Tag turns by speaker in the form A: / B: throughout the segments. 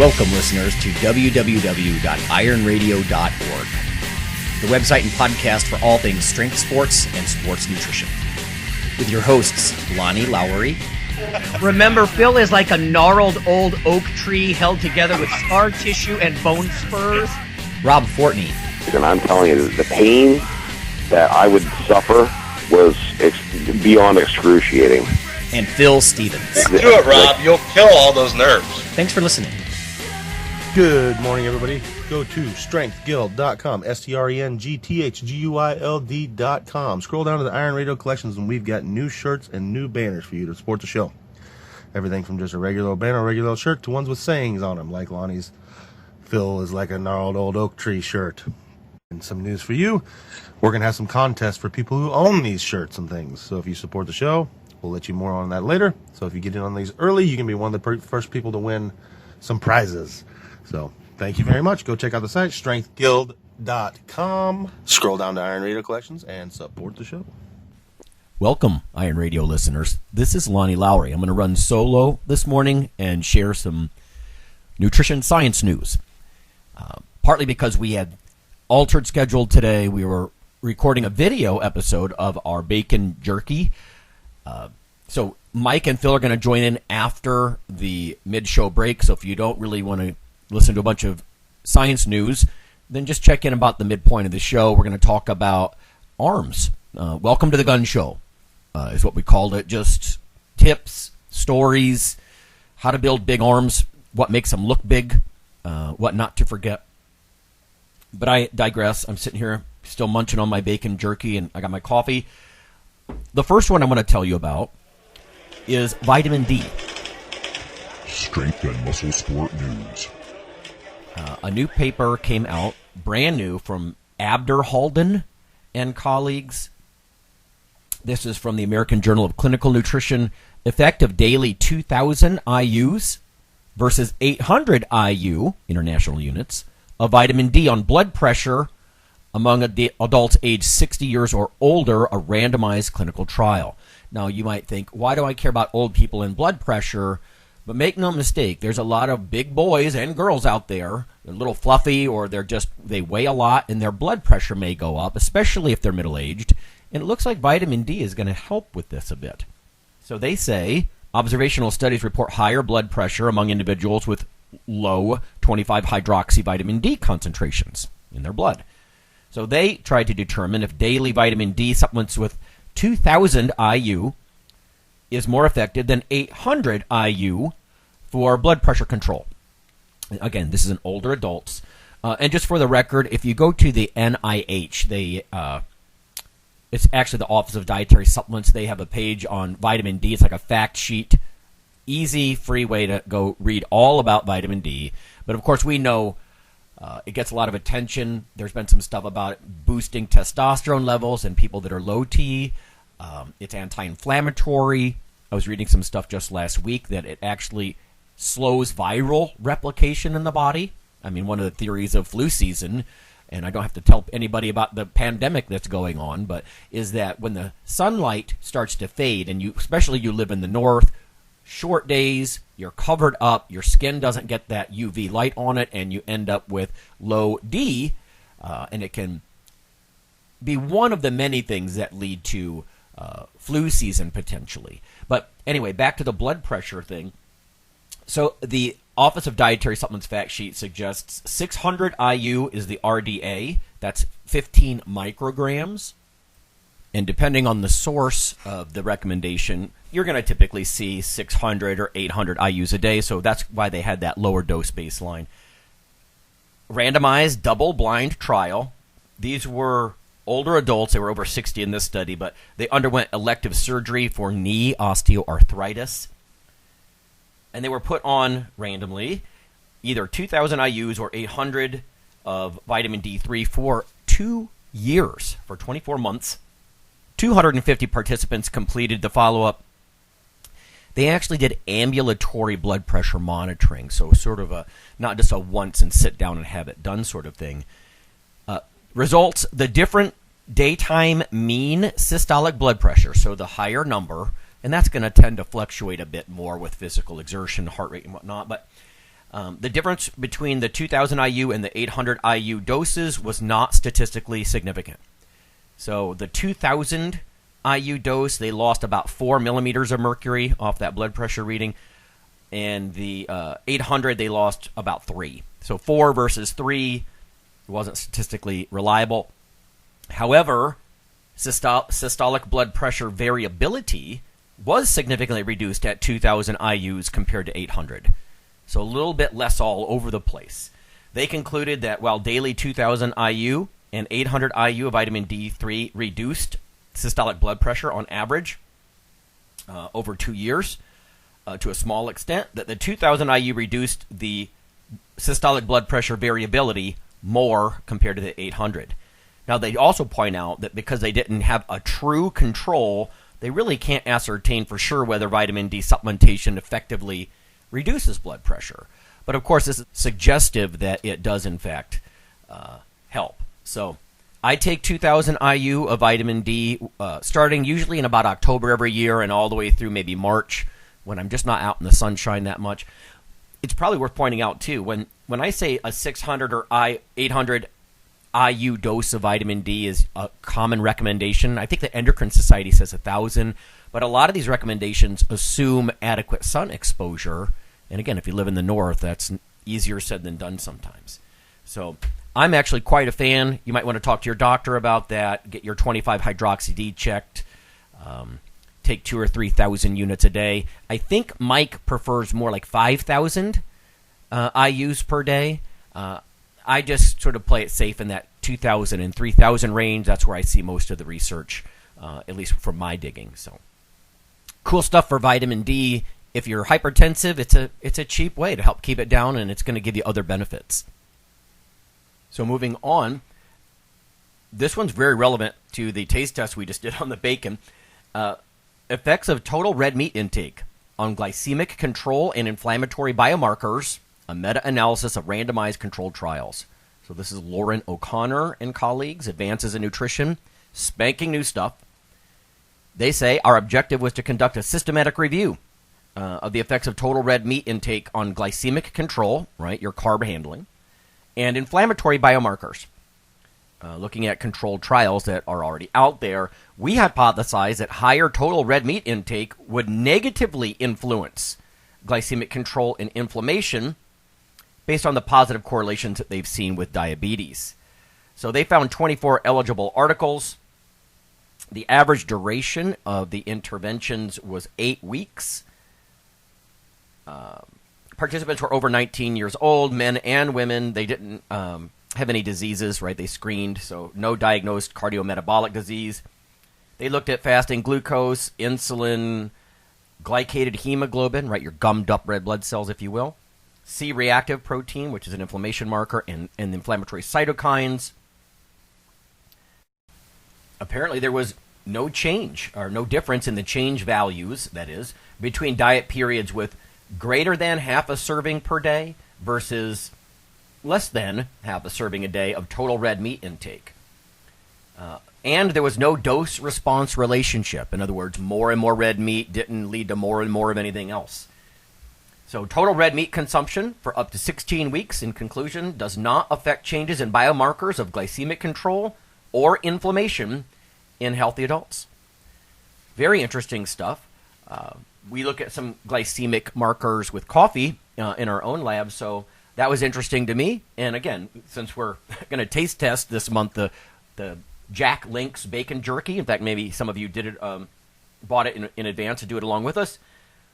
A: Welcome, listeners, to www.IronRadio.org, the website and podcast for all things strength sports and sports nutrition. With your hosts, Lonnie Lowry.
B: Remember, Phil is like a gnarled old oak tree held together with scar tissue and bone spurs.
A: Rob Fortney.
C: And I'm telling you, the pain that I would suffer was beyond excruciating.
A: And Phil Stevens.
D: Do it, Rob. You'll kill all those nerves.
A: Thanks for listening.
E: Good morning, everybody. Go to strengthguild.com, strengthguild.com. Scroll down to the Iron Radio collections, and we've got new shirts and new banners for you to support the show. Everything from just a regular banner or regular shirt to ones with sayings on them, like Lonnie's Phil is like a gnarled old oak tree shirt. And some news for you, we're going to have some contests for people who own these shirts and things. So if you support the show, we'll let you more on that later. So if you get in on these early, you can be one of the first people to win some prizes. So thank you very much. Go check out the site, strengthguild.com. Scroll down to Iron Radio Collections and support the show.
F: Welcome, Iron Radio listeners. This is Lonnie Lowry. I'm going to run solo this morning and share some nutrition science news. Partly because we had altered schedule today. We were recording a video episode of our bacon jerky. So Mike and Phil are going to join in after the mid-show break. So if you don't really want to listen to a bunch of science news, then just check in about the midpoint of the show. We're going to talk about arms. Welcome to the gun show is what we called it. Just tips, stories, how to build big arms, what makes them look big, what not to forget. But I digress. I'm sitting here still munching on my bacon jerky, and I got my coffee. The first one I'm going to tell you about is vitamin D.
G: Strength and muscle sport news.
F: A new paper came out, brand new, from Abderhalden and colleagues. This is from the American Journal of Clinical Nutrition. Effect of daily 2,000 IUs versus 800 IU, international units, of vitamin D on blood pressure among adults aged 60 years or older, a randomized clinical trial. Now, you might think, why do I care about old people and blood pressure? But make no mistake, there's a lot of big boys and girls out there. They're a little fluffy, or they weigh a lot, and their blood pressure may go up, especially if they're middle-aged. And it looks like vitamin D is going to help with this a bit. So they say observational studies report higher blood pressure among individuals with low 25-hydroxy vitamin D concentrations in their blood. So they tried to determine if daily vitamin D supplements with 2,000 IU is more effective than 800 IU for blood pressure control. Again, this is in older adults. And just for the record, if you go to the NIH, it's actually the Office of Dietary Supplements. They have a page on vitamin D. It's like a fact sheet. Easy, free way to go read all about vitamin D. But, of course, we know it gets a lot of attention. There's been some stuff about it boosting testosterone levels in people that are low T. It's anti-inflammatory. I was reading some stuff just last week that it actually slows viral replication in the body. I mean, one of the theories of flu season, and I don't have to tell anybody about the pandemic that's going on, but is that when the sunlight starts to fade, and especially you live in the north, short days, you're covered up, your skin doesn't get that UV light on it, and you end up with low D, and it can be one of the many things that lead to flu season potentially. But anyway, back to the blood pressure thing. So the Office of Dietary Supplements fact sheet suggests 600 IU is the RDA. That's 15 micrograms. And depending on the source of the recommendation, you're going to typically see 600 or 800 IUs a day. So that's why they had that lower dose baseline. Randomized double-blind trial. These were older adults. They were over 60 in this study, but they underwent elective surgery for knee osteoarthritis. And they were put on randomly either 2,000 IUs or 800 of vitamin D3 for 2 years, for 24 months. 250 participants completed the follow-up. They actually did ambulatory blood pressure monitoring, so sort of not just a once and sit down and have it done sort of thing. Results, the different daytime mean systolic blood pressure, so the higher number, and that's going to tend to fluctuate a bit more with physical exertion, heart rate, and whatnot, but The difference between the 2,000 IU and the 800 IU doses was not statistically significant. So the 2,000 IU dose, they lost about 4 millimeters of mercury off that blood pressure reading. And the 800, they lost about 3. So 4 versus 3 wasn't statistically reliable. However, systolic blood pressure variability was significantly reduced at 2,000 IUs compared to 800. So a little bit less all over the place. They concluded that while daily 2,000 IU and 800 IU of vitamin D3 reduced systolic blood pressure on average over 2 years to a small extent, that the 2,000 IU reduced the systolic blood pressure variability more compared to the 800. Now, they also point out that because they didn't have a true control, they really can't ascertain for sure whether vitamin D supplementation effectively reduces blood pressure. But, of course, this is suggestive that it does, in fact, help. So I take 2,000 IU of vitamin D starting usually in about October every year and all the way through maybe March when I'm just not out in the sunshine that much. It's probably worth pointing out, too, when I say a 600 or 800 IU dose of vitamin D is a common recommendation, I think the Endocrine Society says 1,000, but a lot of these recommendations assume adequate sun exposure. And again, if you live in the north, that's easier said than done sometimes. So I'm actually quite a fan. You might want to talk to your doctor about that. Get your 25-hydroxy-D checked. Take 2,000 or 3,000 units a day. I think Mike prefers more like 5,000 IUs per day. I just sort of play it safe in that 2,000 and 3,000 range. That's where I see most of the research, at least from my digging. So cool stuff for vitamin D. If you're hypertensive, it's a cheap way to help keep it down, and it's going to give you other benefits. So moving on, this one's very relevant to the taste test we just did on the bacon. Effects of total red meat intake on glycemic control and inflammatory biomarkers, a meta-analysis of randomized controlled trials. So this is Lauren O'Connor and colleagues, Advances in Nutrition, spanking new stuff. They say our objective was to conduct a systematic review of the effects of total red meat intake on glycemic control, right, your carb handling, and inflammatory biomarkers. Looking at controlled trials that are already out there, we hypothesized that higher total red meat intake would negatively influence glycemic control and inflammation based on the positive correlations that they've seen with diabetes. So they found 24 eligible articles. The average duration of the interventions was 8 weeks. Participants were over 19 years old, men and women. They didn't have any diseases, right? They screened, so no diagnosed cardiometabolic disease. They looked at fasting glucose, insulin, glycated hemoglobin, right? Your gummed up red blood cells, if you will. C-reactive protein, which is an inflammation marker, and inflammatory cytokines. Apparently there was no change, or no difference in the change values, that is, between diet periods with greater than half a serving per day versus less than half a serving a day of total red meat intake. And there was no dose-response relationship. In other words, more and more red meat didn't lead to more and more of anything else. So total red meat consumption for up to 16 weeks, in conclusion, does not affect changes in biomarkers of glycemic control or inflammation in healthy adults. Very interesting stuff. We look at some glycemic markers with coffee in our own lab, so that was interesting to me. And again, since we're going to taste test this month the Jack Link's bacon jerky, in fact, maybe some of you did it, bought it in advance to do it along with us.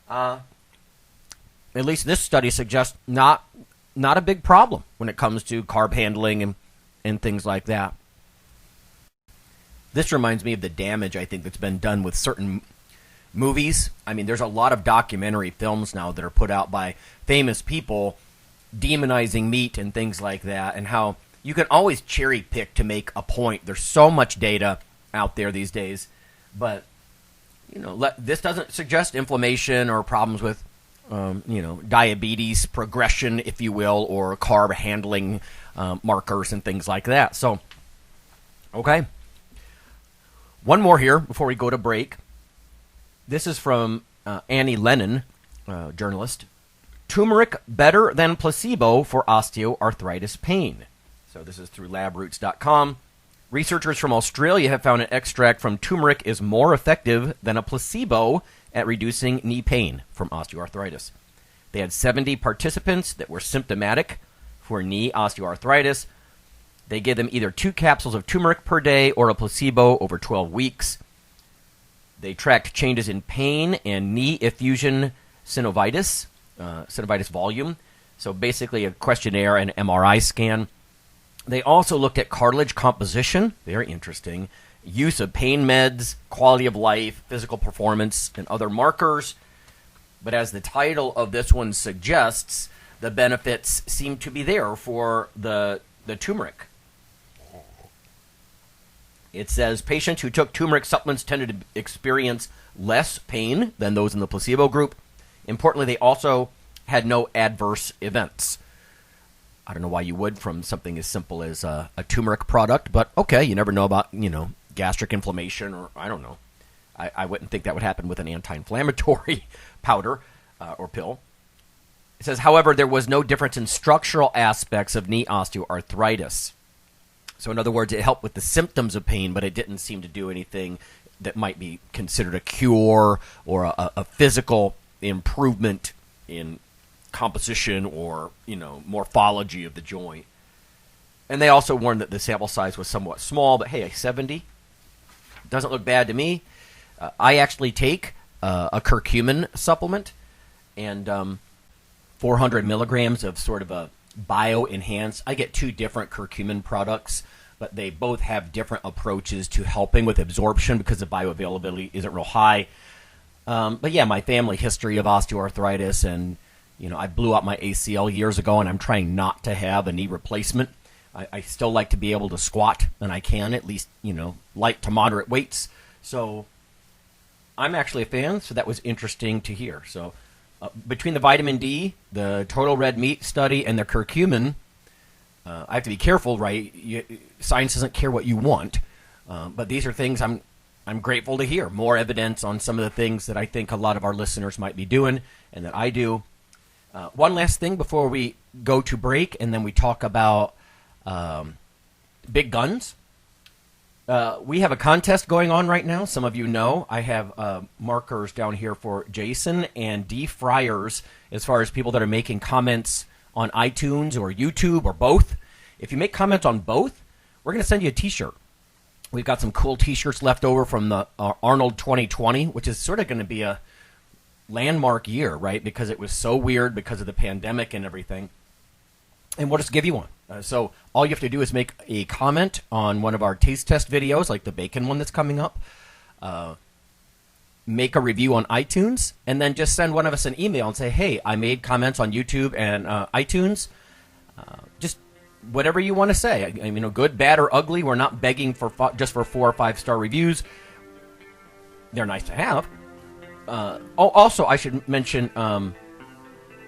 F: At least this study suggests not a big problem when it comes to carb handling and things like that. This reminds me of the damage, I think, that's been done with certain movies. I mean, there's a lot of documentary films now that are put out by famous people demonizing meat and things like that, and how you can always cherry pick to make a point. There's so much data out there these days, but this doesn't suggest inflammation or problems with diabetes progression, if you will, or carb handling markers and things like that. So, okay. One more here before we go to break. This is from Annie Lennon, journalist. turmeric better than placebo for osteoarthritis pain. So this is through labroots.com. Researchers from Australia have found an extract from turmeric is more effective than a placebo at reducing knee pain from osteoarthritis. They had 70 participants that were symptomatic for knee osteoarthritis. They gave them either 2 capsules of turmeric per day or a placebo over 12 weeks. They tracked changes in pain and knee effusion synovitis volume. So basically a questionnaire and MRI scan. They also looked at cartilage composition, very interesting, use of pain meds, quality of life, physical performance, and other markers. But as the title of this one suggests, the benefits seem to be there for the turmeric. It says patients who took turmeric supplements tended to experience less pain than those in the placebo group. Importantly, they also had no adverse events. I don't know why you would from something as simple as a turmeric product, but okay, you never know about, gastric inflammation, or I don't know. I wouldn't think that would happen with an anti-inflammatory powder or pill. It says, however, there was no difference in structural aspects of knee osteoarthritis. So in other words, it helped with the symptoms of pain, but it didn't seem to do anything that might be considered a cure or a physical improvement in composition or, morphology of the joint. And they also warned that the sample size was somewhat small, but hey, 70 doesn't look bad to me. I actually take a curcumin supplement and 400 milligrams of sort of a bio-enhanced. I get 2 different curcumin products, but they both have different approaches to helping with absorption because the bioavailability isn't real high. But yeah, my family history of osteoarthritis, and I blew out my ACL years ago, and I'm trying not to have a knee replacement. I still like to be able to squat, and I can at least, light to moderate weights. So I'm actually a fan, so that was interesting to hear. So between the vitamin D, the total red meat study, and the curcumin, I have to be careful, right? Science doesn't care what you want, but these are things I'm grateful to hear. More evidence on some of the things that I think a lot of our listeners might be doing and that I do. One last thing before we go to break, and then we talk about big guns. We have a contest going on right now. Some of you know I have markers down here for Jason and D. Friars as far as people that are making comments on iTunes or YouTube or both. If you make comments on both, we're going to send you a T-shirt. We've got some cool T-shirts left over from the Arnold 2020, which is sort of going to be a landmark year, right? Because it was so weird because of the pandemic and everything. And we'll just give you one. So all you have to do is make a comment on one of our taste test videos, like the bacon one that's coming up. Make a review on iTunes, and then just send one of us an email and say, hey, I made comments on YouTube and iTunes. Just whatever you want to say. I mean, good, bad, or ugly. We're not begging for just for 4 or 5 star reviews. They're nice to have. Also, I should mention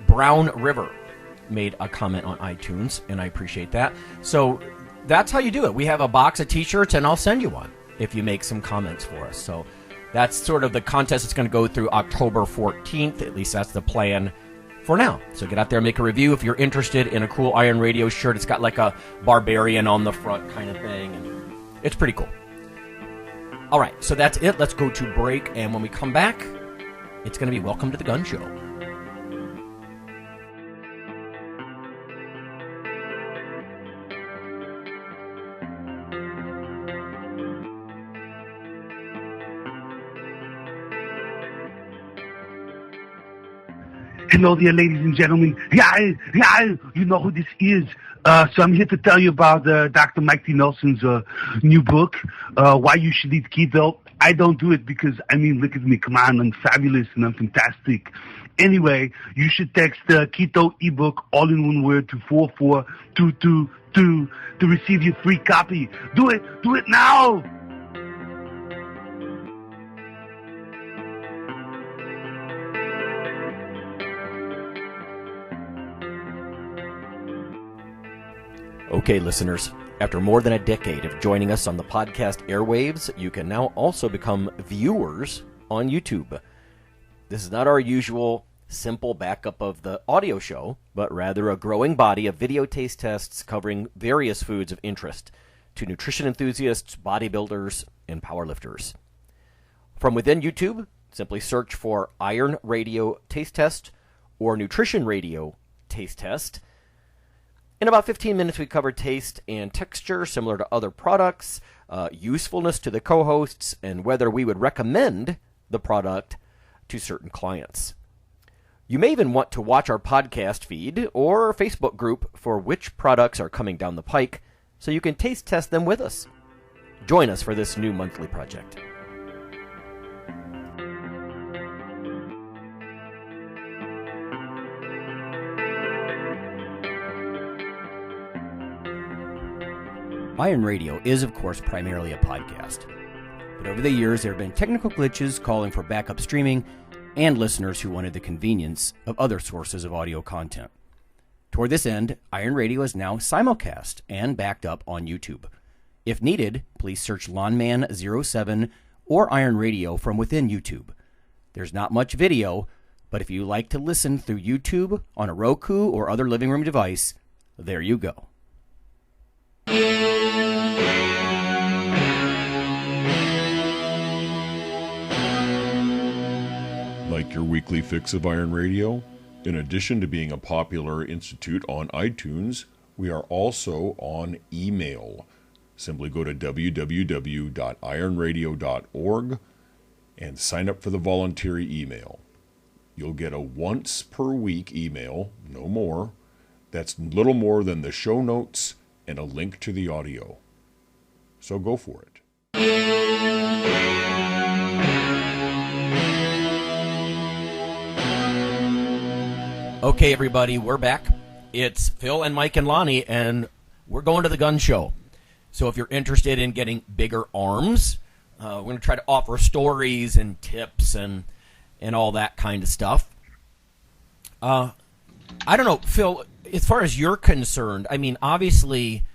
F: Brown River made a comment on iTunes, and I appreciate that. So that's how you do it. We have a box of T-shirts, and I'll send you one if you make some comments for us. So that's sort of the contest that's going to go through October 14th. At least that's the plan for now. So get out there and make a review if you're interested in a cool Iron Radio shirt. It's got like a barbarian on the front kind of thing, and it's pretty cool. All right, so that's it. Let's go to break, and when we come back, it's going to be Welcome to the Gun Show.
H: Hello there, ladies and gentlemen. Yeah, you know who this is. So I'm here to tell you about Dr. Mike T. Nelson's new book, Why You Should Eat Keto. I don't do it because, look at me, come on, I'm fabulous and I'm fantastic. Anyway, you should text the Keto ebook, all in one word, to 44222 to receive your free copy. Do it now!
F: Okay, listeners, after more than a decade of joining us on the podcast airwaves, you can now also become viewers on YouTube. This is not our usual
A: simple backup of the audio show, but rather a growing body of video taste tests covering various foods of interest to nutrition enthusiasts, bodybuilders, and powerlifters. From within YouTube, simply search for Iron Radio Taste Test or Nutrition Radio Taste Test. In about 15 minutes, we cover taste and texture similar to other products, usefulness to the co-hosts, and whether we would recommend the product to certain clients. You may even want to watch our podcast feed or Facebook group for which products are coming down the pike so you can taste test them with us. Join us for this new monthly project. Iron Radio is, of course, primarily a podcast. But over the years, there have been technical glitches calling for backup streaming and listeners who wanted the convenience of other sources of audio content. Toward this end, Iron Radio is now simulcast and backed up on YouTube. If needed, please search Lawnman07 or Iron Radio from within YouTube. There's not much video, but if you like to listen through YouTube on a Roku or other living room device, there you go.
G: Like your weekly fix of Iron Radio? In addition to being a popular institute on iTunes, we are also on email. Simply go to www.ironradio.org and sign up for the voluntary email. You'll get a once per week email, no more. That's little more than the show notes and a link to the audio. So go for it.
F: Okay, everybody, we're back. It's Phil and Mike and Lonnie, and we're going to the gun show. So if you're interested in getting bigger arms, we're going to try to offer stories and tips and all that kind of stuff. I don't know, Phil, as far as you're concerned, I mean, obviously,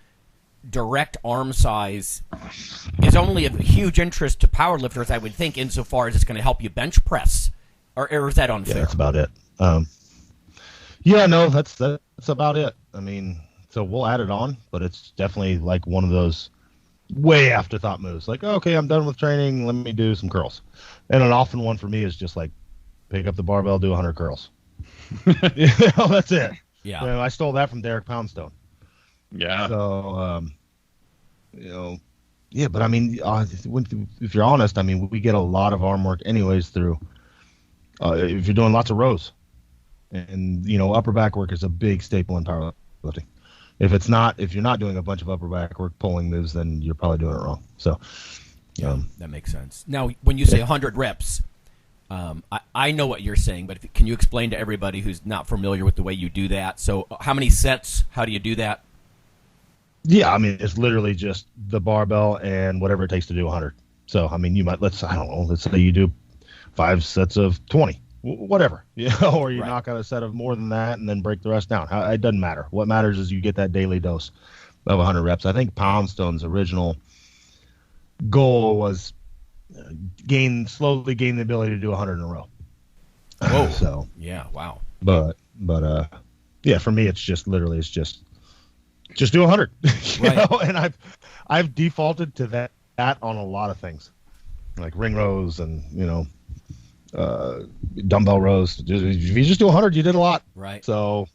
F: direct arm size is only of huge interest to powerlifters, I would think, insofar as it's going to help you bench press. Or is that unfair?
E: Yeah, that's about it. Yeah, no, that's about it. I mean, so we'll add it on, but it's definitely like one of those way afterthought moves. Like, okay, I'm done with training. Let me do some curls. And an often one for me is just like pick up the barbell, do 100 curls. That's it.
F: Yeah.
E: You know, I stole that from Derek Poundstone.
I: Yeah.
E: So, yeah, but I mean, if you're honest, I mean, we get a lot of arm work anyways through, if you're doing lots of rows. And, upper back work is a big staple in powerlifting. If you're not doing a bunch of upper back work pulling moves, then you're probably doing it wrong. So,
F: that makes sense. Now, when you say 100 reps, I know what you're saying, but can you explain to everybody who's not familiar with the way you do that? So how many sets? How do you do that?
E: Yeah, I mean, it's literally just the barbell and whatever it takes to do 100. So, I mean, let's say you do 5 sets of 20. Whatever, or you knock out a set of more than that and then break the rest down. It doesn't matter. What matters is you get that daily dose of 100 reps. I think Poundstone's original goal was slowly gain the ability to do 100 in a row.
F: Whoa.
E: So
F: yeah, wow.
E: But yeah, for me it's just do 100.
F: Right.
E: And I've defaulted to that on a lot of things, like ring rows and dumbbell rows. If you just do 100, you did a lot.
F: Right.
E: So,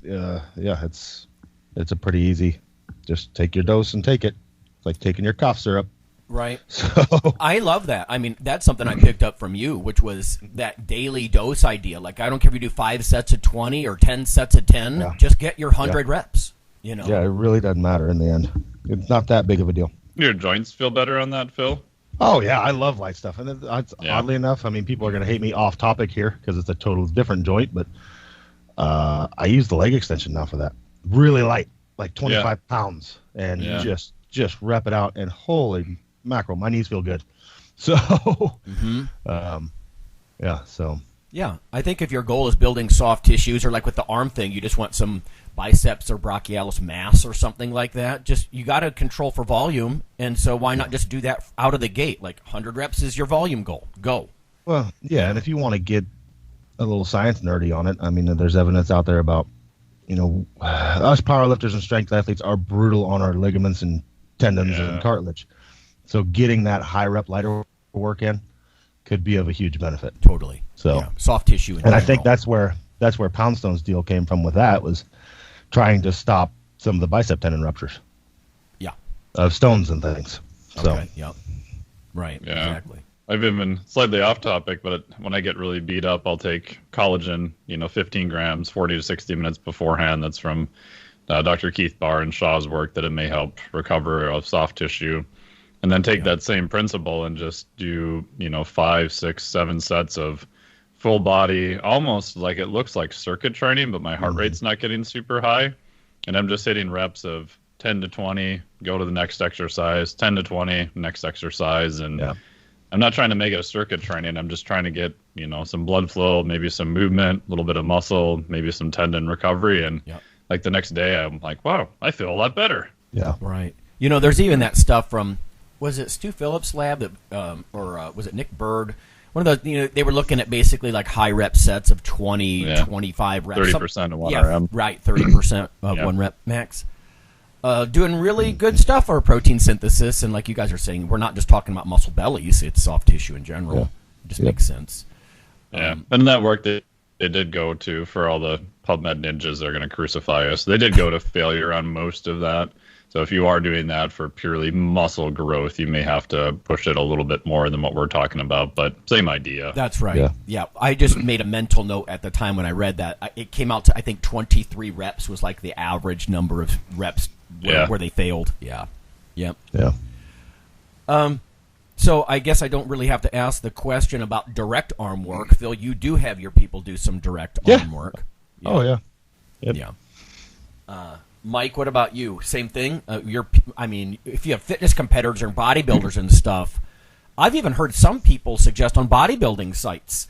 E: yeah, it's a pretty easy. Just take your dose and take it. It's like taking your cough syrup.
F: Right.
E: So
F: I love that. I mean, that's something I picked up from you, which was that daily dose idea. Like, I don't care if you do 5 sets of 20 or 10 sets of 10. Yeah. Just get your 100 reps.
E: Yeah, it really doesn't matter in the end. It's not that big of a deal.
I: Your joints feel better on that, Phil?
E: Oh, yeah, I love light stuff. And oddly enough, I mean, people are going to hate me off topic here because it's a total different joint, but I use the leg extension now for that. Really light, like 25 pounds, and just rep it out, and holy mackerel, my knees feel good. So,
F: Yeah, I think if your goal is building soft tissues, or like with the arm thing, you just want some biceps or brachialis mass or something like that. Just you got to control for volume, and so why not just do that out of the gate? Like 100 reps is your volume goal. Go.
E: Well, yeah, and if you want to get a little science nerdy on it. I mean, there's evidence out there about, us powerlifters and strength athletes are brutal on our ligaments and tendons and cartilage. So getting that high rep lighter work in could be of a huge benefit.
F: Totally.
E: So
F: soft tissue in general.
E: I think that's where Poundstone's deal came from with that, was trying to stop some of the bicep tendon ruptures.
F: Yeah.
E: Of stones and things. So.
F: Okay. Yep. Right.
I: Yeah.
F: Exactly.
I: I've been slightly off topic, but when I get really beat up, I'll take collagen, 15 grams, 40 to 60 minutes beforehand. That's from Dr. Keith Barr and Shaw's work, that it may help recover of soft tissue. And then take that same principle and just do, 5, 6, 7 sets of full body, almost like it looks like circuit training, but my heart rate's not getting super high. And I'm just hitting reps of 10 to 20, go to the next exercise, 10 to 20, next exercise. And I'm not trying to make it a circuit training. I'm just trying to get, some blood flow, maybe some movement, a little bit of muscle, maybe some tendon recovery. And like the next day, I'm like, wow, I feel a lot better.
E: Yeah.
F: Right. There's even that stuff from, was it Stu Phillips' lab that, or was it Nick Bird? One of those, they were looking at basically like high rep sets of 20, 25 reps.
I: 30% of 1 RM.
F: Right, 30% of 1 rep max. Doing really good stuff for protein synthesis, and like you guys are saying, we're not just talking about muscle bellies, it's soft tissue in general. It just makes sense.
I: Yeah, and that work they did go to, for all the PubMed ninjas that are going to crucify us, they did go to failure on most of that. So if you are doing that for purely muscle growth, you may have to push it a little bit more than what we're talking about, but same idea.
F: That's right. Yeah. I just made a mental note at the time when I read that. It came out to, I think, 23 reps was like the average number of reps where they failed. Yeah. Yep.
E: Yeah.
F: So I guess I don't really have to ask the question about direct arm work. Phil, you do have your people do some direct arm work.
E: Yeah. Oh, yeah.
F: Yep. Yeah. Mike, what about you? Same thing? If you have fitness competitors or bodybuilders and stuff, I've even heard some people suggest on bodybuilding sites.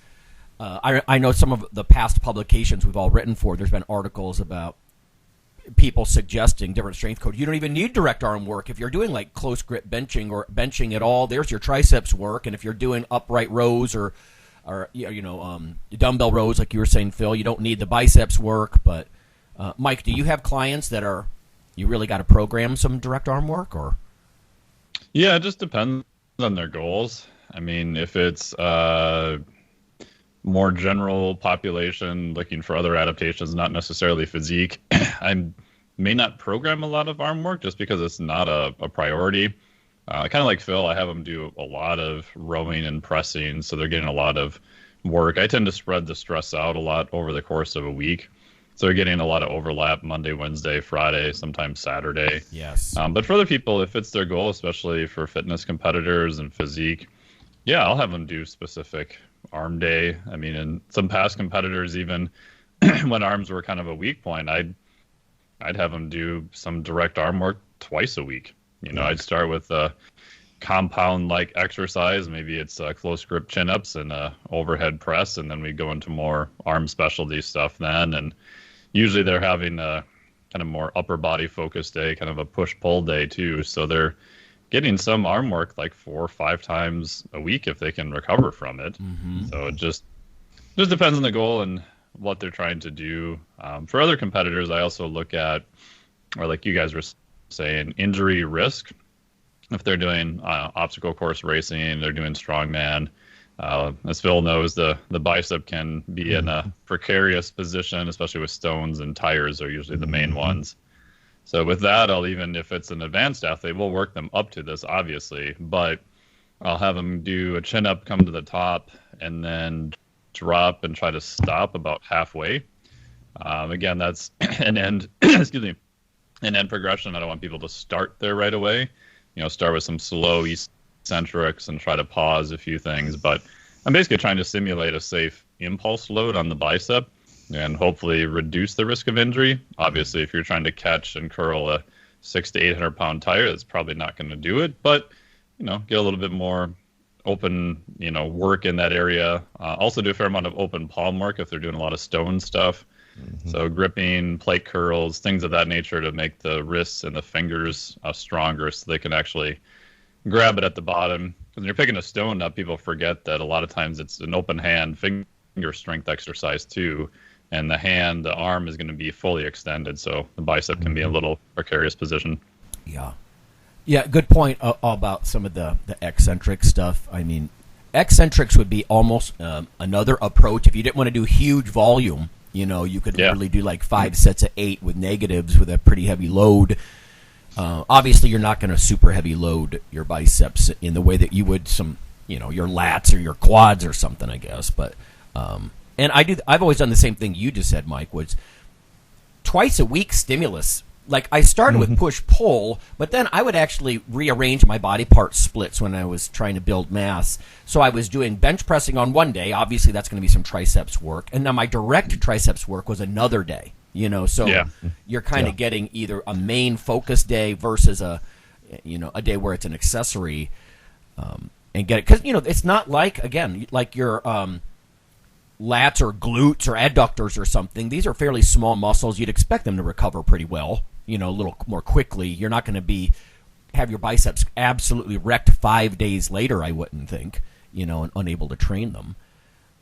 F: I know some of the past publications we've all written for, there's been articles about people suggesting different strength codes. You don't even need direct arm work. If you're doing like close grip benching or benching at all, there's your triceps work. And if you're doing upright rows or dumbbell rows, like you were saying, Phil, you don't need the biceps work. But Mike, do you have clients that you really got to program some direct arm work, or?
I: Yeah, it just depends on their goals. I mean, if it's more general population looking for other adaptations, not necessarily physique, I may not program a lot of arm work just because it's not a priority. Kind of like Phil, I have them do a lot of rowing and pressing, so they're getting a lot of work. I tend to spread the stress out a lot over the course of a week. So they're getting a lot of overlap Monday, Wednesday, Friday, sometimes Saturday.
F: Yes.
I: But for other people, if it's their goal, especially for fitness competitors and physique, yeah, I'll have them do specific arm day. I mean, in some past competitors, even when arms were kind of a weak point, I'd have them do some direct arm work twice a week. I'd start with a compound-like exercise. Maybe it's close grip chin-ups and overhead press, and then we go into more arm specialty stuff then. And usually they're having a kind of more upper body focused day, kind of a push-pull day too. So they're getting some arm work like 4 or 5 times a week if they can recover from it. Mm-hmm. So it just depends on the goal and what they're trying to do. For other competitors, I also look at, or like you guys were saying, injury risk. If they're doing obstacle course racing, they're doing strongman. As Phil knows, the bicep can be in a precarious position, especially with stones, and tires are usually the main ones. So with that, even if it's an advanced athlete, we'll work them up to this, obviously, but I'll have them do a chin up, come to the top, and then drop and try to stop about halfway. Again, that's an end, an end progression. I don't want people to start there right away. Start with some slow eccentrics and try to pause a few things. But I'm basically trying to simulate a safe impulse load on the bicep and hopefully reduce the risk of injury. Obviously, if you're trying to catch and curl a 600 to 800 pound tire, that's probably not going to do it. But, get a little bit more open, work in that area. Also do a fair amount of open palm work if they're doing a lot of stone stuff. Mm-hmm. So gripping, plate curls, things of that nature to make the wrists and the fingers stronger so they can actually grab it at the bottom. When you're picking a stone up, people forget that a lot of times it's an open hand finger finger strength exercise too. And the arm is going to be fully extended, so the bicep can be a little precarious position.
F: Yeah. Yeah, good point about some of the eccentric stuff. I mean, eccentrics would be almost another approach. If you didn't want to do huge volume, you could literally do like 5 sets of 8 with negatives with a pretty heavy load. Obviously, you're not going to super heavy load your biceps in the way that you would your lats or your quads or something, I guess. But and I've always done the same thing you just said, Mike, was twice a week stimulus. Like, I started with push-pull, but then I would actually rearrange my body part splits when I was trying to build mass. So I was doing bench pressing on one day. Obviously, that's going to be some triceps work. And then my direct triceps work was another day. So you're kind of getting either a main focus day versus a day where it's an accessory, and get it. Because, it's not like your lats or glutes or adductors or something. These are fairly small muscles. You'd expect them to recover pretty well. A little more quickly. You're not going to have your biceps absolutely wrecked 5 days later, I wouldn't think, and unable to train them.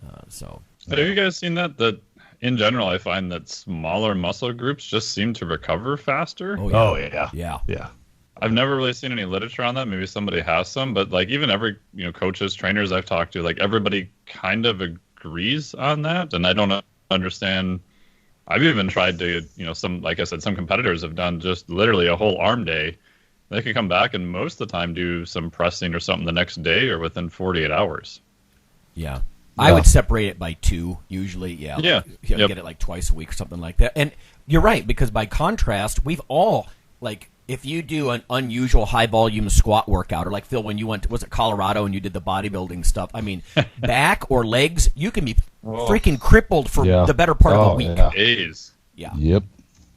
I: Have you guys seen that? That in general, I find that smaller muscle groups just seem to recover faster.
E: Oh yeah.
I: I've never really seen any literature on that. Maybe somebody has some, but like even every coaches, trainers I've talked to, like everybody kind of agrees on that, and I don't understand. I've even tried to, like I said, some competitors have done just literally a whole arm day. They could come back and most of the time do some pressing or something the next day or within 48 hours.
F: Yeah. I would separate it by 2 usually. Yeah.
I: Get
F: it like twice a week or something like that. And you're right, because by contrast, we've all, like, if you do an unusual high-volume squat workout, or like Phil, when you went to, was it Colorado and you did the bodybuilding stuff, I mean, back or legs, you can be freaking crippled for the better part of a week.
I: Days.
F: Yeah.
E: Yep.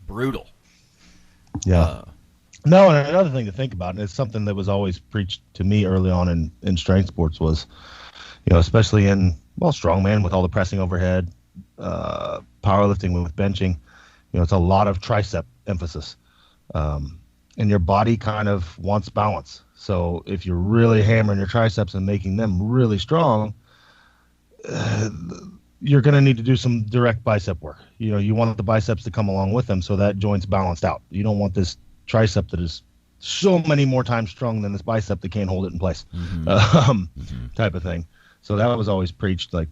F: Brutal.
E: Yeah. No, and another thing to think about, and it's something that was always preached to me early on in strength sports was, especially in, strongman with all the pressing overhead, powerlifting with benching, it's a lot of tricep emphasis. And your body kind of wants balance. So if you're really hammering your triceps and making them really strong, you're going to need to do some direct bicep work. You want the biceps to come along with them so that joint's balanced out. You don't want this tricep that is so many more times strong than this bicep that can't hold it in place, type of thing. So that was always preached, like,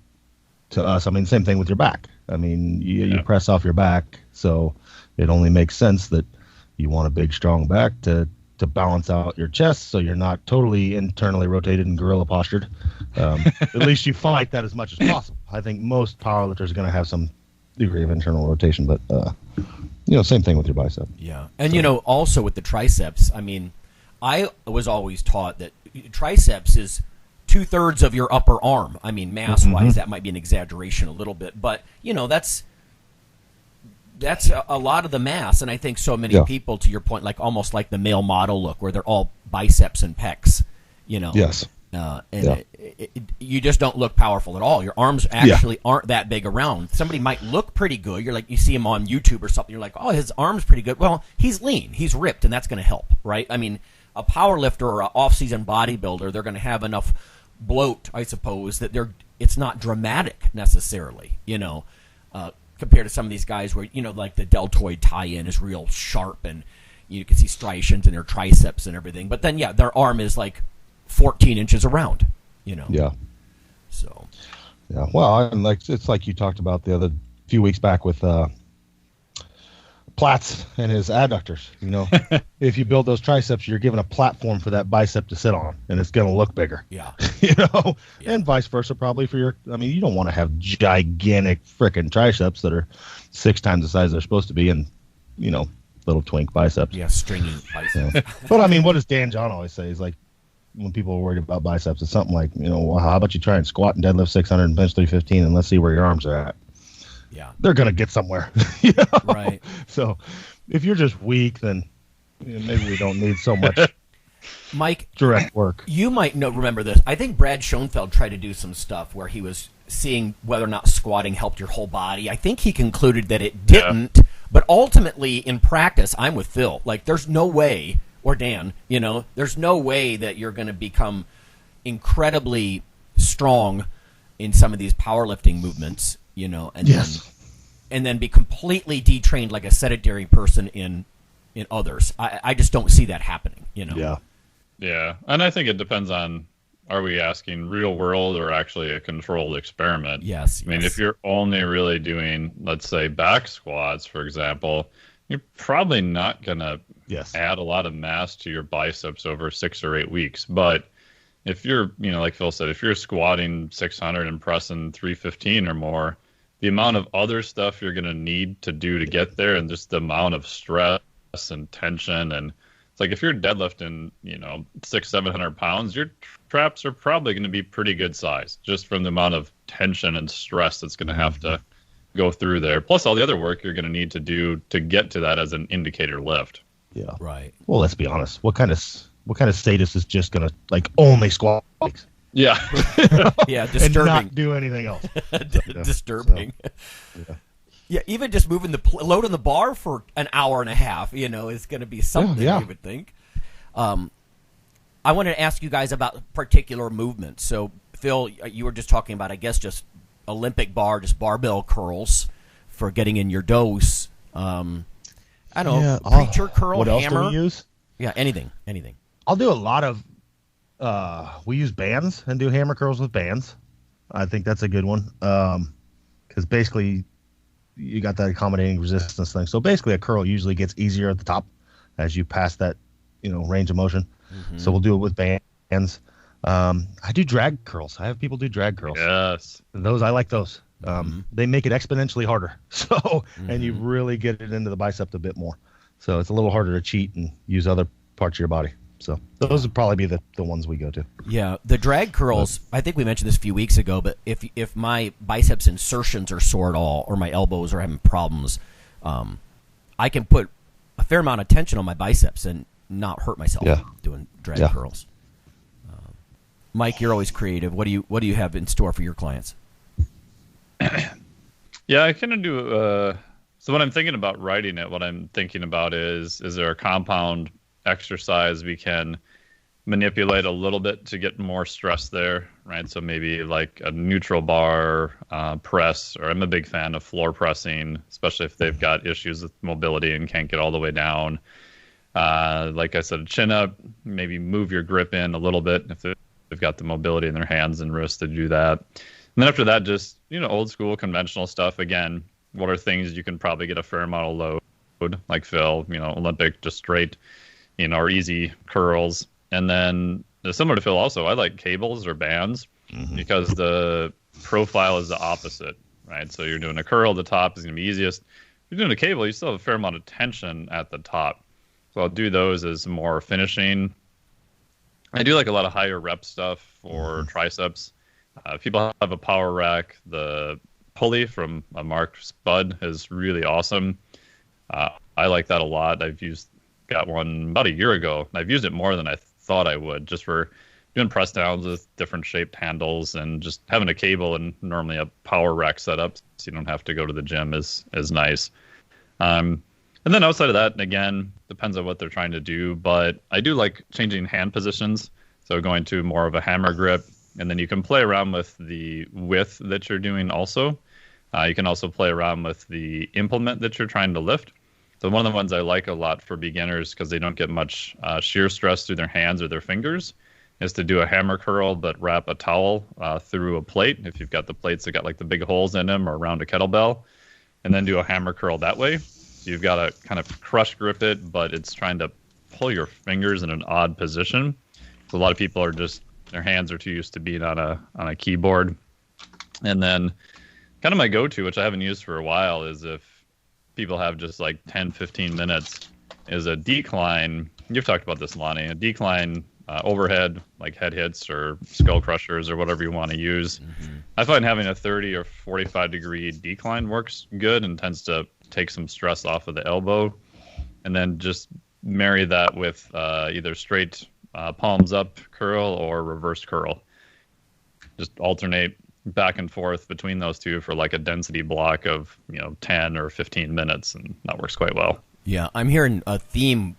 E: to us. I mean, same thing with your back. I mean, you press off your back, so it only makes sense that you want a big, strong back to balance out your chest so you're not totally internally rotated and gorilla postured. At least you fight that as much as possible. I think most powerlifters are going to have some degree of internal rotation, but, same thing with your bicep.
F: Yeah. And, also with the triceps, I mean, I was always taught that triceps is 2/3 of your upper arm. I mean, mass-wise, that might be an exaggeration a little bit, but, that's a lot of the mass, and I think so many people, to your point, like almost like the male model look, where they're all biceps and pecs,
E: Yes.
F: You just don't look powerful at all. Your arms actually aren't that big around. Somebody might look pretty good. You're like, you see him on YouTube or something. You're like, oh, his arm's pretty good. Well, he's lean, he's ripped, and that's going to help, right? I mean, a power lifter or an off-season bodybuilder, they're going to have enough bloat, I suppose, that it's not dramatic necessarily, compared to some of these guys where, like the deltoid tie-in is real sharp and you can see striations in their triceps and everything. But then, their arm is like 14 inches around,
E: Yeah.
F: So.
E: Yeah. Well, and it's like you talked about the other few weeks back with Platts and his adductors. If you build those triceps, you're given a platform for that bicep to sit on, and it's going to look bigger.
F: Yeah.
E: And vice versa probably for you don't want to have gigantic frickin' triceps that are 6 times the size they're supposed to be, and little twink biceps.
F: Yeah, stringy biceps.
E: But I mean, what does Dan John always say? He's like, when people are worried about biceps, it's something like, well, how about you try and squat and deadlift 600 and bench 315, and let's see where your arms are at.
F: Yeah,
E: they're gonna get somewhere.
F: Right.
E: So if you're just weak, then maybe we don't need so much
F: Mike,
E: direct work.
F: You might remember this. I think Brad Schoenfeld tried to do some stuff where he was seeing whether or not squatting helped your whole body. I think he concluded that it didn't, but ultimately in practice, I'm with Phil. Like, there's no way, or Dan, there's no way that you're going to become incredibly strong in some of these powerlifting movements, you know, and then be completely detrained like a sedentary person in others. I just don't see that happening, you know.
I: Yeah, and I think it depends on, are we asking real world or actually a controlled experiment?
F: Yes.
I: I mean, if you're only really doing, let's say, back squats, for example, you're probably not going to add a lot of mass to your biceps over 6 or 8 weeks. But if you're, you know, like Phil said, if you're squatting 600 and pressing 315 or more, the amount of other stuff you're going to need to do to get there, and just the amount of stress and tension, and it's like if you're deadlifting, you know, 600-700 pounds, your traps are probably going to be pretty good size, just from the amount of tension and stress that's going to have to go through there. Plus all the other work you're going to need to do to get to that as an indicator lift.
E: Yeah.
F: Right.
E: Well, let's be honest. What kind of sadist is just going to like only squat legs?
I: Yeah.
F: Yeah. Disturbing.
E: And not do anything else.
F: Disturbing. Yeah, even just moving loading the bar for an hour and a half, you know, is going to be something, you would think. I wanted to ask you guys about particular movements. So, Phil, you were just talking about, I guess, just Olympic bar, just barbell curls for getting in your dose. I don't know, preacher curl,
E: what
F: hammer.
E: Else do we use?
F: Yeah, anything.
E: I'll do a lot of. We use bands and do hammer curls with bands. I think that's a good one because basically you got that accommodating resistance thing. So basically, a curl usually gets easier at the top as you pass that, you know, range of motion. Mm-hmm. So we'll do it with bands. I do drag curls. I have people do drag curls.
I: Yes,
E: those I like those. They make it exponentially harder. So and you really get it into the bicep a bit more. So it's a little harder to cheat and use other parts of your body. So those would probably be the ones we go to.
F: Yeah, the drag curls, I think we mentioned this a few weeks ago, but if my biceps insertions are sore at all or my elbows are having problems, I can put a fair amount of tension on my biceps and not hurt myself doing drag curls. Mike, you're always creative. What do you have in store for your clients?
I: Yeah, I kind of do. So when I'm thinking about writing it, what I'm thinking about is there a compound exercise we can manipulate a little bit to get more stress there, right? So maybe like a neutral bar press, or I'm a big fan of floor pressing, especially if they've got issues with mobility and can't get all the way down. Like I said, chin up, maybe move your grip in a little bit if they've got the mobility in their hands and wrists to do that. And then after that, just, you know, old school conventional stuff. Again, what are things you can probably get a fair amount of load, like Phil, you know, Olympic, just straight, you know, or easy curls. And then similar to Phil also, I like cables or bands because the profile is the opposite, right? So you're doing a curl, the top is going to be easiest. If you're doing a cable, you still have a fair amount of tension at the top. So I'll do those as more finishing. I do like a lot of higher rep stuff for triceps. If people have a power rack, the pulley from a Mark Spud is really awesome. I like that a lot. Got one about a year ago. I've used it more than I thought I would, just for doing press downs with different shaped handles and just having a cable and normally a power rack setup, so you don't have to go to the gym is nice. And then outside of that, again, depends on what they're trying to do, but I do like changing hand positions. So going to more of a hammer grip, and then you can play around with the width that you're doing also. You can also play around with the implement that you're trying to lift. So one of the ones I like a lot for beginners, because they don't get much shear stress through their hands or their fingers, is to do a hammer curl, but wrap a towel through a plate. If you've got the plates that got like the big holes in them, or around a kettlebell, and then do a hammer curl that way. So you've got to kind of crush grip it, but it's trying to pull your fingers in an odd position. So a lot of people are just, their hands are too used to being on a keyboard. And then kind of my go-to, which I haven't used for a while, is if people have just like 10, 15 minutes, is a decline. You've talked about this, Lonnie. A decline overhead, like head hits or skull crushers or whatever you want to use. I find having a 30 or 45 degree decline works good and tends to take some stress off of the elbow. And then just marry that with either straight palms up curl or reverse curl. Just alternate back and forth between those two for like a density block of 10 or 15 minutes, and that works quite well.
F: Yeah, I'm hearing a theme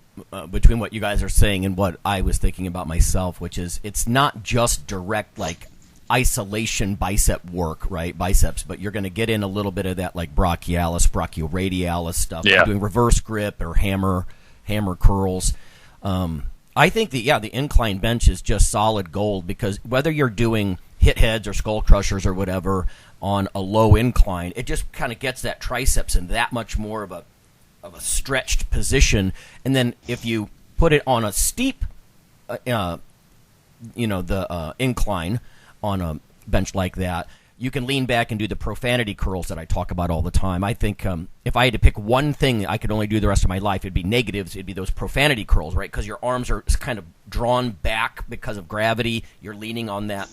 F: between what you guys are saying and what I was thinking about myself, which is it's not just direct like isolation bicep work, right? Biceps, but you're going to get in a little bit of that like brachioradialis stuff, like doing reverse grip or hammer curls. I think the incline bench is just solid gold, because whether you're doing hit heads or skull crushers or whatever on a low incline, it just kind of gets that triceps in that much more of a stretched position. And then if you put it on a steep, incline on a bench like that, you can lean back and do the profanity curls that I talk about all the time. I think if I had to pick one thing I could only do the rest of my life, it'd be negatives. It'd be those profanity curls, right? Because your arms are kind of drawn back because of gravity. You're leaning on that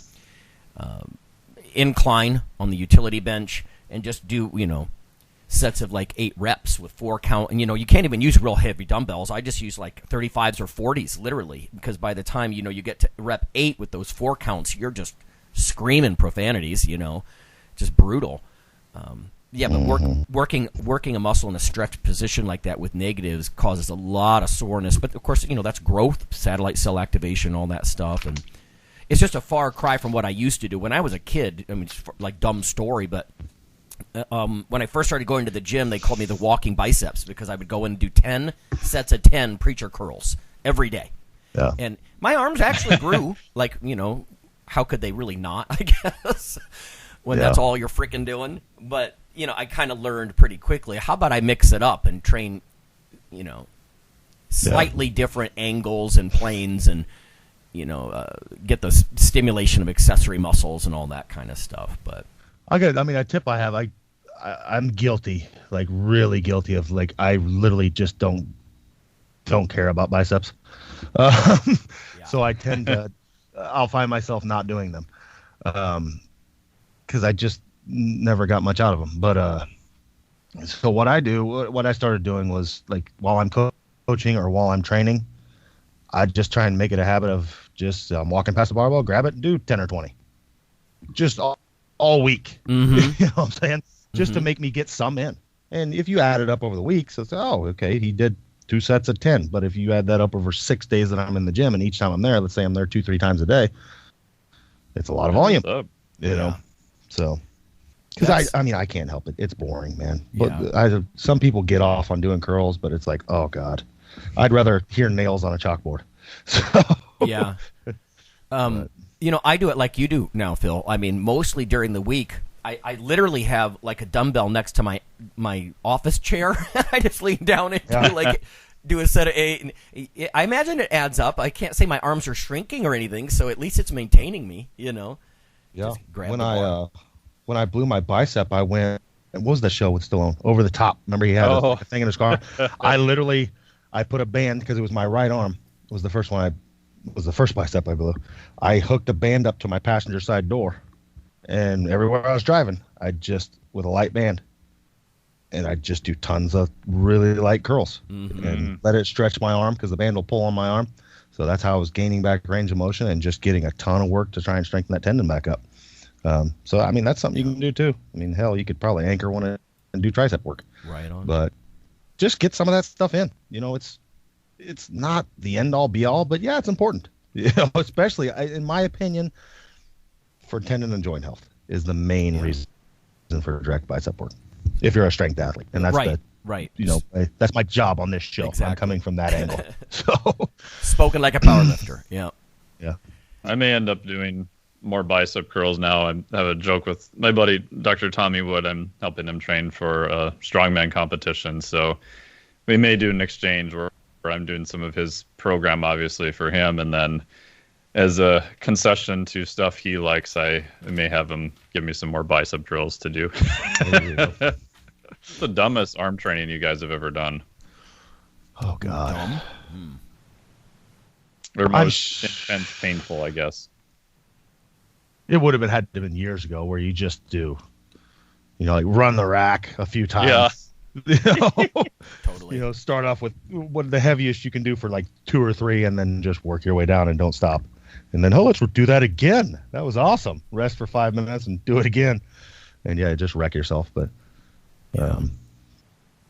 F: incline on the utility bench, and just do, sets of like 8 reps with 4 count. And, you can't even use real heavy dumbbells. I just use like 35s or 40s, literally, because by the time, you get to rep 8 with those 4 counts, you're just screaming profanities, just brutal. But working a muscle in a stretched position like that with negatives causes a lot of soreness. But of course, that's growth, satellite cell activation, all that stuff, and it's just a far cry from what I used to do when I was a kid. I mean, it's like dumb story, but when I first started going to the gym, they called me the walking biceps, because I would go in and do 10 sets of 10 preacher curls every day.
E: Yeah.
F: And my arms actually grew, like, how could they really not, I guess, when that's all you're freaking doing? But, I kind of learned pretty quickly, how about I mix it up and train, slightly different angles and planes, and, get the stimulation of accessory muscles and all that kind of stuff. But
E: a tip I have, I'm guilty, like really guilty of, like, I literally just don't care about biceps. So I tend to, I'll find myself not doing them, because I just never got much out of them. But so what I started doing was, like, while I'm coaching or while I'm training, I just try and make it a habit of just walking past the barbell, grab it, and do 10 or 20, just all week.
F: Mm-hmm.
E: You know what I'm saying? Just to make me get some in. And if you add it up over the week, so it's, okay, he did 2 sets of 10. But if you add that up over 6 days that I'm in the gym, and each time I'm there, let's say I'm there 2-3 times a day, it's a lot of volume. You know, so because I can't help it. It's boring, man. But some people get off on doing curls, but it's like, oh god, I'd rather hear nails on a chalkboard. So
F: yeah. I do it like you do now, Phil. I mean, mostly during the week, I literally have like a dumbbell next to my office chair. I just lean down and do a set of 8. And I imagine it adds up. I can't say my arms are shrinking or anything, so at least it's maintaining me, Yeah.
E: Just when I blew my bicep, I went. What was the show with Stallone? Over the Top. Remember he had a thing in his car? I put a band, because it was my right arm. It was the first one. Was the first bicep I blew. I hooked a band up to my passenger side door, and everywhere I was driving, with a light band, and I'd just do tons of really light curls and let it stretch my arm, because the band will pull on my arm. So that's how I was gaining back range of motion and just getting a ton of work to try and strengthen that tendon back up. So I mean, that's something you can do too. I mean, hell, you could probably anchor one and do tricep work.
F: Right on.
E: But just get some of that stuff in. It's not the end all be all, but yeah, it's important. Especially in my opinion, for tendon and joint health is the main reason for direct bicep work. If you're a strength athlete, and that's
F: right.
E: That's my job on this show. Exactly. I'm coming from that angle. So
F: spoken like a power lifter. Yeah.
I: I may end up doing more bicep curls now. I have a joke with my buddy Dr. Tommy Wood. I'm helping him train for a strongman competition, so we may do an exchange where I'm doing some of his program, obviously, for him, and then as a concession to stuff he likes, I may have him give me some more bicep drills to do. What's the dumbest arm training you guys have ever done?
E: Oh god.
I: Or most intense, painful, I guess.
E: It would have had to have been years ago, where you just do, like run the rack a few times. Yeah. Totally. Start off with what the heaviest you can do for like 2 or 3, and then just work your way down and don't stop. And then, let's do that again. That was awesome. Rest for 5 minutes and do it again. And just wreck yourself. But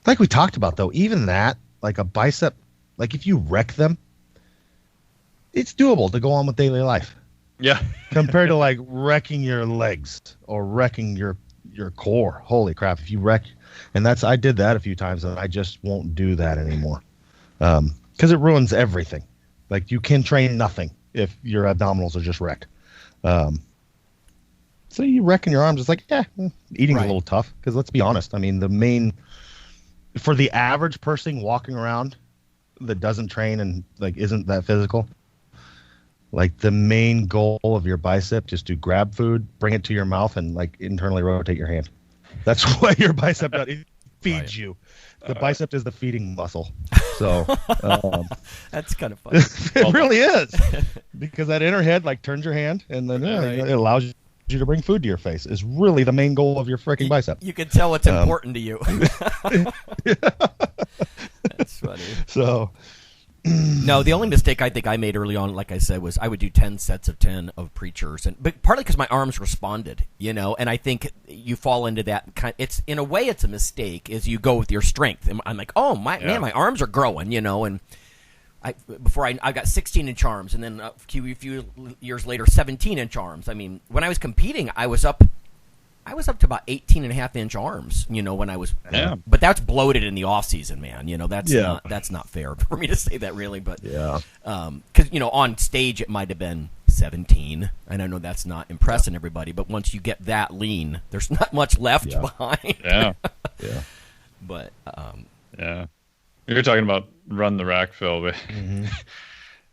E: like we talked about, though, even that, like a bicep, like if you wreck them, it's doable to go on with daily life.
I: Yeah.
E: compared to like wrecking your legs or wrecking your core. Holy crap! If you wreck, and I did that a few times, and I just won't do that anymore because it ruins everything. Like you can train nothing if your abdominals are just wrecked. So you wrecking your arms, it's like, eating's a little tough because let's be honest. I mean, for the average person walking around that doesn't train and like isn't that physical, like the main goal of your bicep is to grab food, bring it to your mouth, and like internally rotate your hand. That's what your bicep does. It feeds you. The bicep is the feeding muscle. So
F: that's kind of funny.
E: It really is, because that inner head like turns your hand, and then it allows you to bring food to your face. Is really the main goal of your freaking bicep.
F: You can tell it's important to you. That's funny.
E: So.
F: No, the only mistake I think I made early on, like I said, was I would do 10 sets of 10 of preachers, but partly because my arms responded, and I think you fall into that it's in a way it's a mistake as you go with your strength. And I'm like, oh man, my arms are growing, and I got 16-inch arms, and then a few years later 17-inch arms. I mean, when I was competing, I was up to about 18.5-inch arms, when I was, but that's bloated in the off season, man. That's not fair for me to say that really, but because on stage it might have been 17, and I know that's not impressing everybody, but once you get that lean, there's not much left behind. But
I: you're talking about run the rack, Phil. But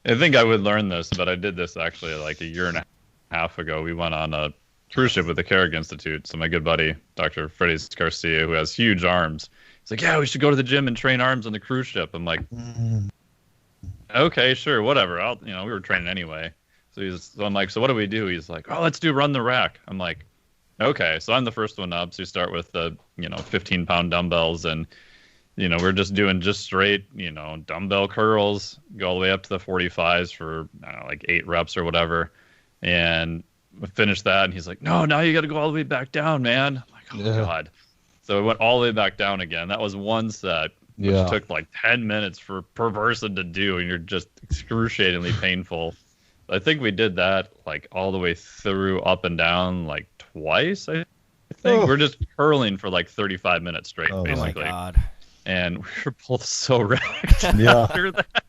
I: I think I would learn this, but I did this actually like a year and a half ago. We went on a cruise ship with the Carrick Institute. So my good buddy, Dr. Freddie Garcia, who has huge arms, he's like, yeah, we should go to the gym and train arms on the cruise ship. I'm like, okay, sure, whatever. We were training anyway. So I'm like, so what do we do? He's like, oh, let's do run the rack. I'm like, okay. So I'm the first one up. So you start with the, 15-pound dumbbells, and, we're just doing straight, dumbbell curls, go all the way up to the 45s for, like 8 reps or whatever. And we finished that, and he's like, no, now you got to go all the way back down, man. I'm like, oh, God. So we went all the way back down again. That was one set, which took like 10 minutes per person to do, and you're just excruciatingly painful. I think we did that like all the way through, up and down, like twice, I think. We're just curling for like 35 minutes straight, basically.
F: Oh, my God.
I: And we were both so wrecked after that.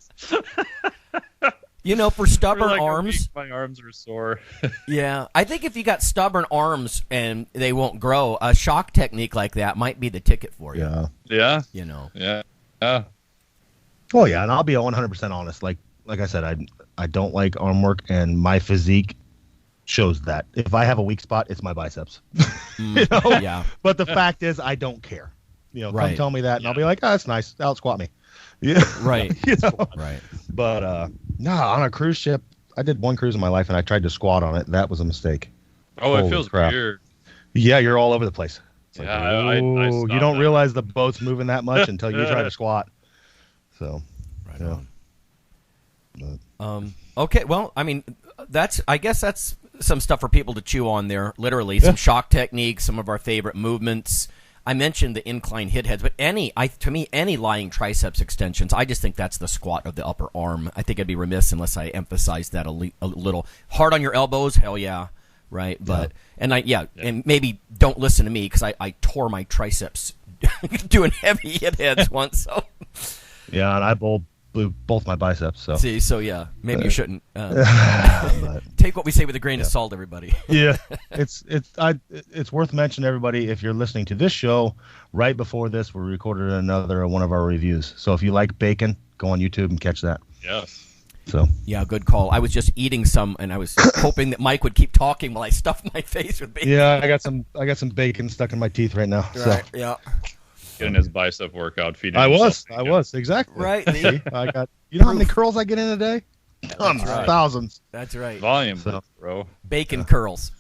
F: For stubborn arms,
I: my arms are sore.
F: I think if you got stubborn arms and they won't grow, a shock technique like that might be the ticket for you.
I: Yeah.
F: Yeah.
E: Oh yeah, and I'll be 100% honest. Like I said, I don't like arm work, and my physique shows that. If I have a weak spot, it's my biceps.
F: Yeah.
E: But the fact is, I don't care. Come tell me that, and I'll be like, oh, that's nice. Out squat me. Yeah.
F: Right.
E: Right. But on a cruise ship, I did one cruise in my life, and I tried to squat on it. That was a mistake.
I: Oh, it feels weird.
E: Yeah, you're all over the place. It's
I: like, I
E: you don't realize the boat's moving that much until you try to squat. So,
F: okay, well, I mean, I guess that's some stuff for people to chew on there. Literally, some shock techniques, some of our favorite movements. I mentioned the incline hit heads, but to me, any lying triceps extensions, I just think that's the squat of the upper arm. I think I'd be remiss unless I emphasize that a little. Hard on your elbows, hell yeah, right? But and maybe don't listen to me because I tore my triceps doing heavy hit heads once. So
E: yeah, and I blew both my biceps. So
F: see, maybe you shouldn't take what we say with a grain of salt, everybody.
E: Yeah, it's worth mentioning, everybody. If you're listening to this show right before this, we recorded another one of our reviews. So if you like bacon, go on YouTube and catch that.
I: Yes.
E: So
F: yeah, good call. I was just eating some, and I was hoping that Mike would keep talking while I stuffed my face with bacon.
E: Yeah, I got some bacon stuck in my teeth right now.
F: Right. So. Yeah.
I: Getting his bicep workout, feeding.
E: I was exactly
F: right.
E: See, I got. You know how many curls I get in a day? Tons, thousands.
F: That's right.
I: Volume, bro.
F: Bacon curls.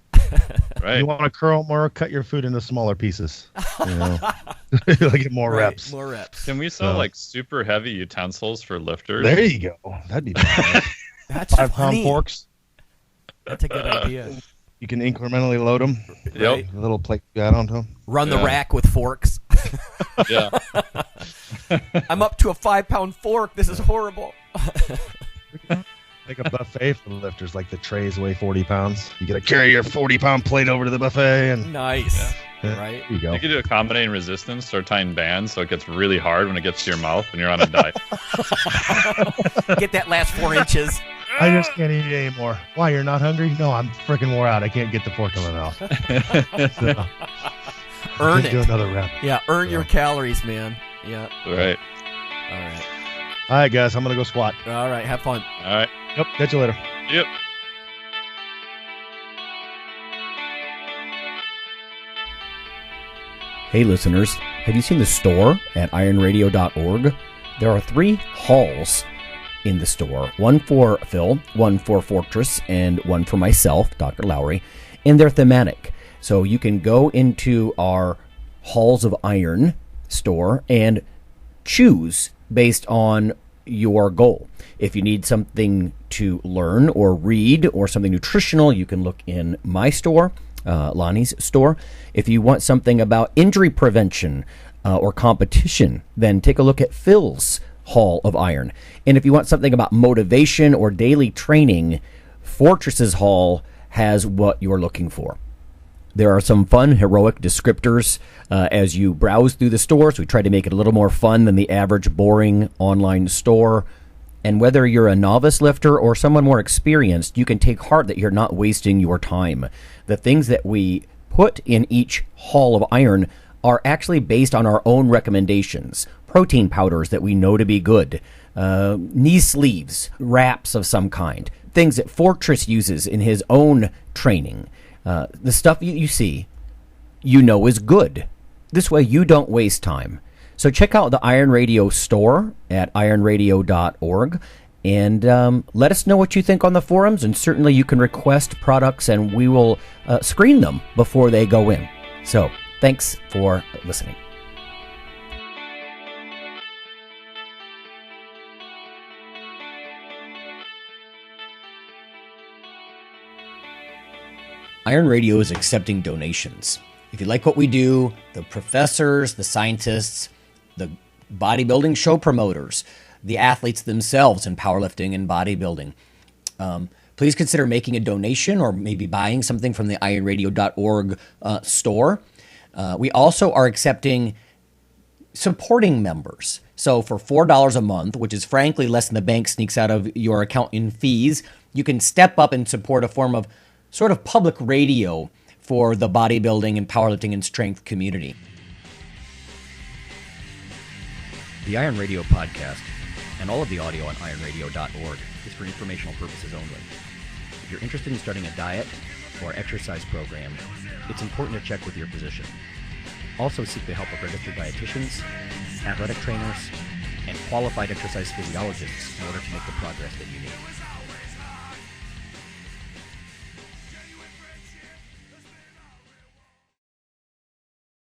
I: Right.
E: You want to curl more? Cut your food into smaller pieces. Get more reps.
F: More reps.
I: Can we sell like super heavy utensils for lifters?
E: There you go. That'd be fun.
F: That's
E: 5-pound forks.
F: That's a good idea.
E: You can incrementally load them.
I: Yep.
E: A little plate you add onto them.
F: Run the rack with forks.
I: Yeah.
F: I'm up to a 5-pound fork. This is horrible.
E: Like a buffet for the lifters, like the trays weigh 40 pounds. You got to carry your 40-pound plate over to the buffet. And
A: Nice. Right?
E: There you go.
I: You could do accommodating resistance, start tying bands so it gets really hard when it gets to your mouth and you're on a diet.
A: Get that last 4 inches.
E: I just can't eat it anymore. Why, you're not hungry? No, I'm freaking wore out. I can't get the fork in my mouth. So,
A: Earn
E: do
A: it.
E: another rep.
A: Yeah, earn your calories, man. Yeah.
I: Right.
A: All right.
E: All right, guys, I'm going to go squat.
A: All right. Have fun.
I: All right.
E: Yep, catch you later.
I: Yep.
F: Hey listeners, have you seen the store at IronRadio.org? There are 3 halls in the store. One for Phil, one for Fortress, and one for myself, Dr. Lowry, and they're thematic. So you can go into our Halls of Iron store and choose based on your goal. If you need something to learn or read or something nutritional, you can look in my store, Lonnie's store. If you want something about injury prevention or competition, then take a look at Phil's Hall of Iron. And if you want something about motivation or daily training, Fortress's Hall has what you're looking for. There are some fun, heroic descriptors as you browse through the stores. We try to make it a little more fun than the average boring online store. And whether you're a novice lifter or someone more experienced, you can take heart that you're not wasting your time. The things that we put in each Hall of Iron are actually based on our own recommendations. Protein powders that we know to be good, knee sleeves, wraps of some kind, things that Fortress uses in his own training. The stuff you see, you know is good. This way you don't waste time. So check out the Iron Radio store at ironradio.org and let us know what you think on the forums, and certainly you can request products and we will screen them before they go in. So thanks for listening. Iron Radio is accepting donations. If you like what we do, the professors, the scientists, the bodybuilding show promoters, the athletes themselves in powerlifting and bodybuilding, please consider making a donation or maybe buying something from the ironradio.org store. We also are accepting supporting members. So for $4 a month, which is frankly less than the bank sneaks out of your account in fees, you can step up and support a form of sort of public radio for the bodybuilding and powerlifting and strength community. The Iron Radio podcast and all of the audio on ironradio.org is for informational purposes only. If you're interested in starting a diet or exercise program, it's important to check with your physician. Also seek the help of registered dietitians, athletic trainers, and qualified exercise physiologists in order to make the progress that you need.